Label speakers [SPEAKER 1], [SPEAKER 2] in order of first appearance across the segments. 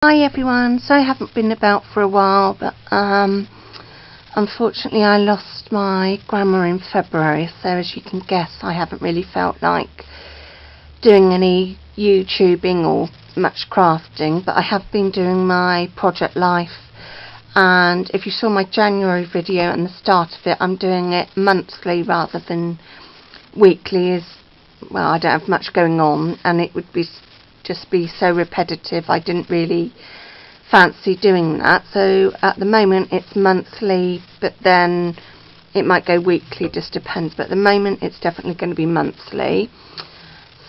[SPEAKER 1] Hi everyone, so I haven't been about for a while, but unfortunately I lost my grandma in February, so as you can guess I haven't really felt like doing any YouTubing or much crafting, but I have been doing my Project Life, and if you saw my January video and the start of it, I'm doing it monthly rather than weekly, as well I don't have much going on and it would just be so repetitive. I didn't really fancy doing that, so at the moment it's monthly, but then it might go weekly, just depends, but at the moment it's definitely going to be monthly.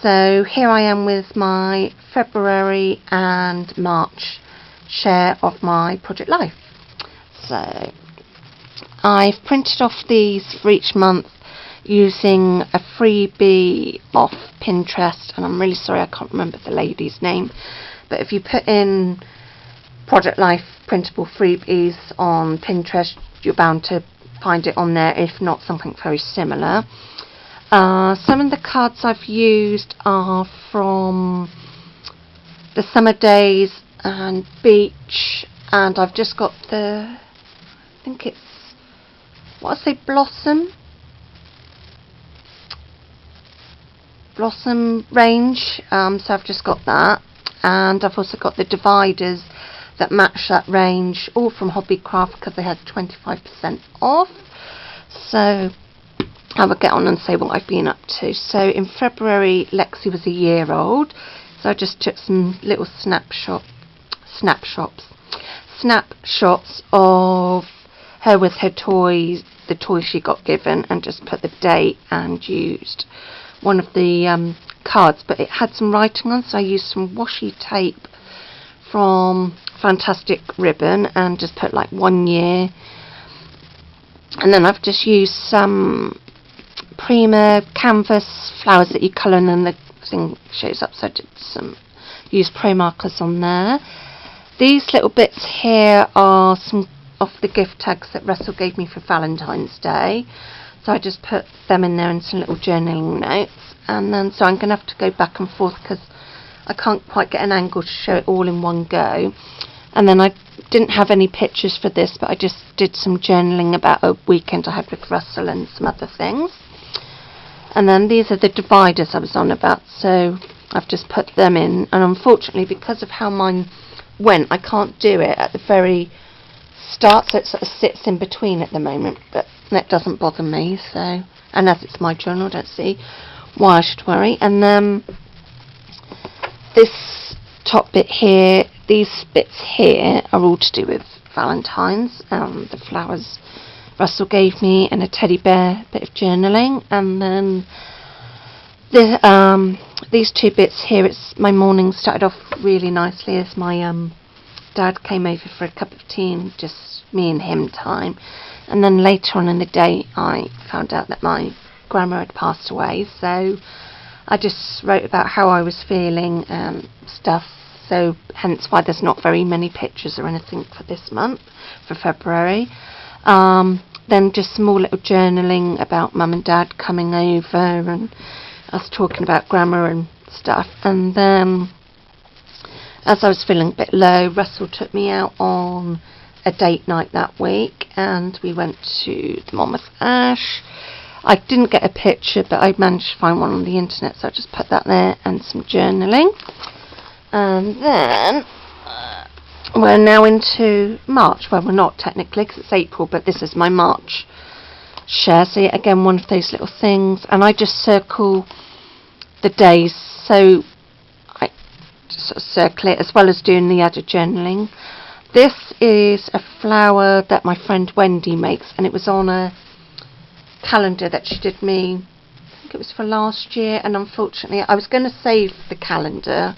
[SPEAKER 1] So here I am with my February and March share of my Project Life. So I've printed off these for each month using a freebie off Pinterest, and I'm really sorry I can't remember the lady's name, but if you put in Project Life printable freebies on Pinterest you're bound to find it on there, if not something very similar. Some of the cards I've used are from the Summer Days and Beach, and I've just got the, I think it's, what I say, Blossom range, so I've just got that, and I've also got the dividers that match that range, all from Hobbycraft because they had 25% off. So I will get on and say what I've been up to. So in February Lexi was a year old, so I just took some little snapshots of her with her toys, the toys she got given, and just put the date and used one of the cards, but it had some writing on, so I used some washi tape from Fantastic Ribbon and just put like 1 year, and then I've just used some Prima canvas flowers that you colour and then the thing shows up, so I did use pro markers on there. These little bits here are some of the gift tags that Russell gave me for Valentine's Day, so I just put them in there and some little journaling notes, and then so I'm going to have to go back and forth because I can't quite get an angle to show it all in one go. And then I didn't have any pictures for this, but I just did some journaling about a weekend I had with Russell and some other things. And then these are the dividers I was on about, so I've just put them in, and unfortunately because of how mine went I can't do it at the very start, so it sort of sits in between at the moment, but that doesn't bother me, so, and as it's my journal I don't see why I should worry. And then this top bit here, these bits here are all to do with Valentine's, the flowers Russell gave me, and a teddy bear bit of journaling. And then these two bits here, it's my morning started off really nicely as my dad came over for a cup of tea and just me and him time, and then later on in the day I found out that my grandma had passed away, so I just wrote about how I was feeling and stuff, so hence why there's not very many pictures or anything for this month, for February. Then just some more little journaling about mum and dad coming over and us talking about grandma and stuff. And then as I was feeling a bit low, Russell took me out on a date night that week and we went to the Monmouth Ash. I didn't get a picture, but I managed to find one on the internet, so I just put that there and some journaling. And then we're now into March. Well, we're not technically because it's April, but this is my March share. So yeah, again, one of those little things, and I just circle the days, so I just sort of circle it as well as doing the added journaling. This is a flower that my friend Wendy makes, and it was on a calendar that she did me, I think it was for last year, and unfortunately I was going to save the calendar,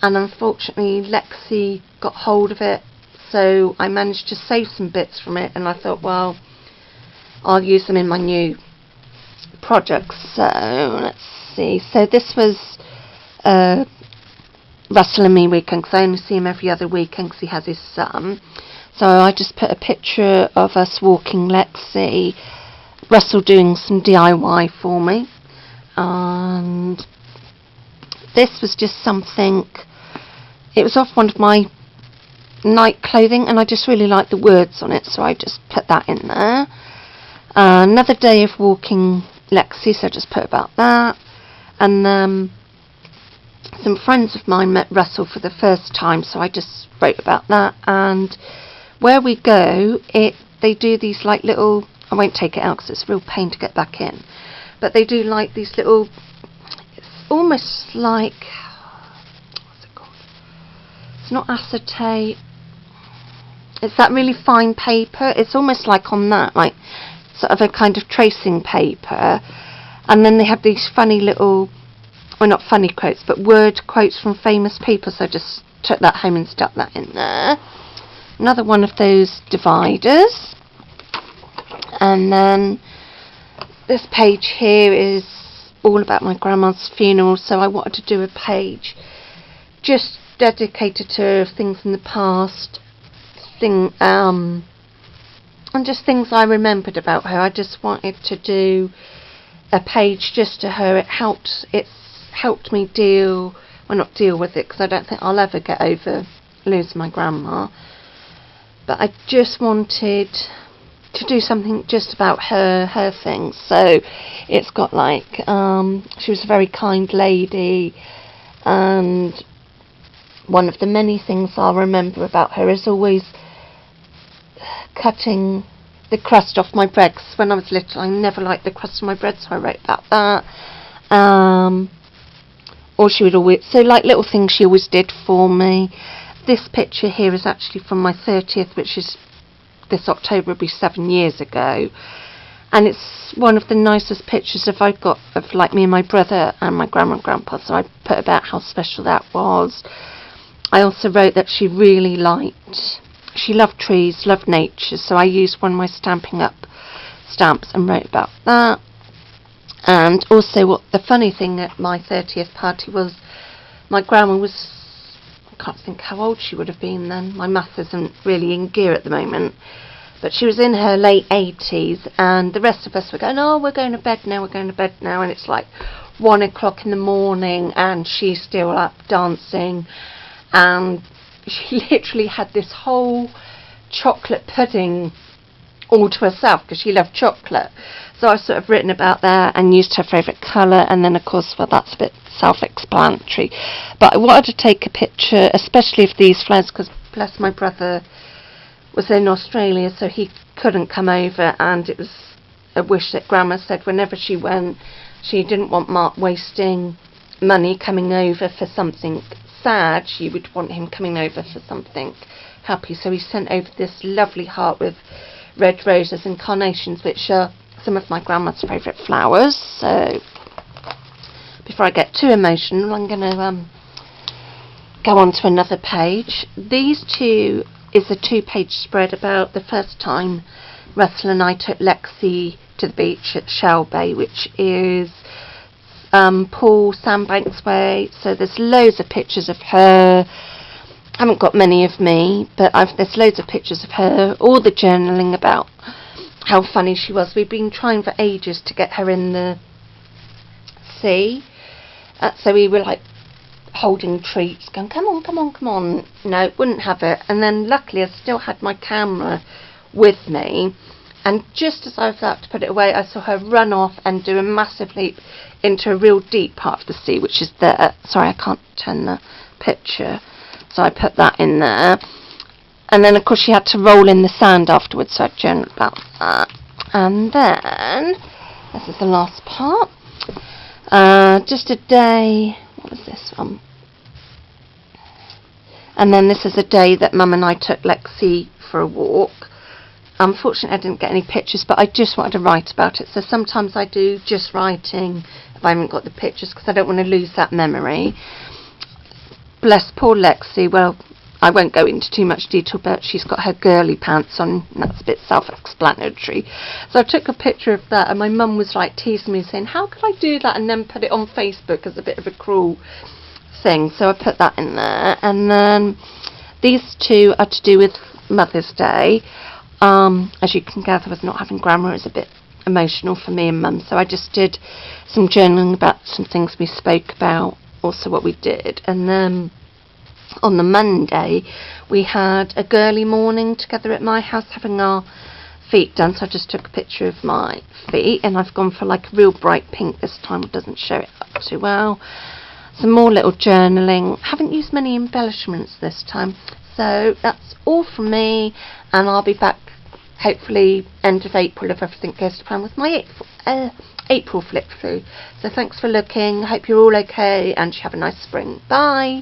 [SPEAKER 1] and unfortunately Lexi got hold of it, so I managed to save some bits from it, and I thought, well, I'll use them in my new projects. So let's see, so this was Russell and me weekend, because I only see him every other weekend because he has his son, so I just put a picture of us walking Lexi, Russell doing some DIY for me, and this was just something, it was off one of my night clothing, and I just really like the words on it, so I just put that in there. Another day of walking Lexi, so I just put about that. And some friends of mine met Russell for the first time, so I just wrote about that. And where we go, they do these like little, I won't take it out because it's a real pain to get back in, but they do like these little, it's almost like, what's it called? It's not acetate, it's that really fine paper. It's almost like on that, like sort of a kind of tracing paper. And then they have these funny little, well, not funny quotes, but word quotes from famous people, so I just took that home and stuck that in there. Another one of those dividers. And then this page here is all about my grandma's funeral, so I wanted to do a page just dedicated to things in the past, and just things I remembered about her. I just wanted to do a page just to her. It's helped me not deal with it, because I don't think I'll ever get over losing my grandma, but I just wanted to do something just about her things. So it's got like, she was a very kind lady, and one of the many things I'll remember about her is always cutting the crust off my bread, 'cause when I was little I never liked the crust of my bread, so I wrote about that. Or she would always, so like little things she always did for me. This picture here is actually from my 30th, which is this October, will be 7 years ago, and it's one of the nicest pictures I've got of like me and my brother and my grandma and grandpa, so I put about how special that was. I also wrote that she loved trees, loved nature, so I used one of my Stampin' Up stamps and wrote about that. And also, what the funny thing at my 30th party was, my grandma was, I can't think how old she would have been then, my math isn't really in gear at the moment, but she was in her late 80s, and the rest of us were going, oh, we're going to bed now, and it's like 1 o'clock in the morning, and she's still up dancing, and she literally had this whole chocolate pudding all to herself, because she loved chocolate. So I've sort of written about that and used her favourite colour, and then of course, well, that's a bit self-explanatory, but I wanted to take a picture especially of these flowers, because bless my brother was in Australia, so he couldn't come over, and it was a wish that Grandma said whenever she went, she didn't want Mark wasting money coming over for something sad, she would want him coming over for something happy. So he sent over this lovely heart with red roses and carnations, which are some of my grandma's favourite flowers. So before I get too emotional, I'm going to go on to another page. These two is a 2-page spread about the first time Russell and I took Lexi to the beach at Shell Bay, which is Paul Sandbanks Way. So there's loads of pictures of her. I haven't got many of me, but there's loads of pictures of her, all the journaling about how funny she was. We've been trying for ages to get her in the sea, so we were like holding treats, going, come on, come on, come on. No, wouldn't have it. And then luckily I still had my camera with me, and just as I was about to put it away, I saw her run off and do a massive leap into a real deep part of the sea, which is there. Sorry, I can't turn the picture. So I put that in there. And then, of course, she had to roll in the sand afterwards, so I journaled about that. And then, this is the last part. Just a day, what was this one? And then this is a day that Mum and I took Lexi for a walk. Unfortunately, I didn't get any pictures, but I just wanted to write about it. So sometimes I do just writing if I haven't got the pictures, because I don't want to lose that memory. Bless poor Lexi. Well, I won't go into too much detail, but she's got her girly pants on, and that's a bit self-explanatory. So I took a picture of that, and my mum was like teasing me, saying, how could I do that and then put it on Facebook as a bit of a cruel thing? So I put that in there. And then these two are to do with Mother's Day. As you can gather, with not having Grandma, it's a bit emotional for me and Mum, so I just did some journaling about some things we spoke about, also what we did. And then on the Monday, we had a girly morning together at my house having our feet done, so I just took a picture of my feet, and I've gone for like a real bright pink this time. It doesn't show it up too well. Some more little journaling. Haven't used many embellishments this time. So that's all from me, and I'll be back hopefully end of April if everything goes to plan with my April flip through. So thanks for looking. Hope you're all okay and you have a nice spring. Bye.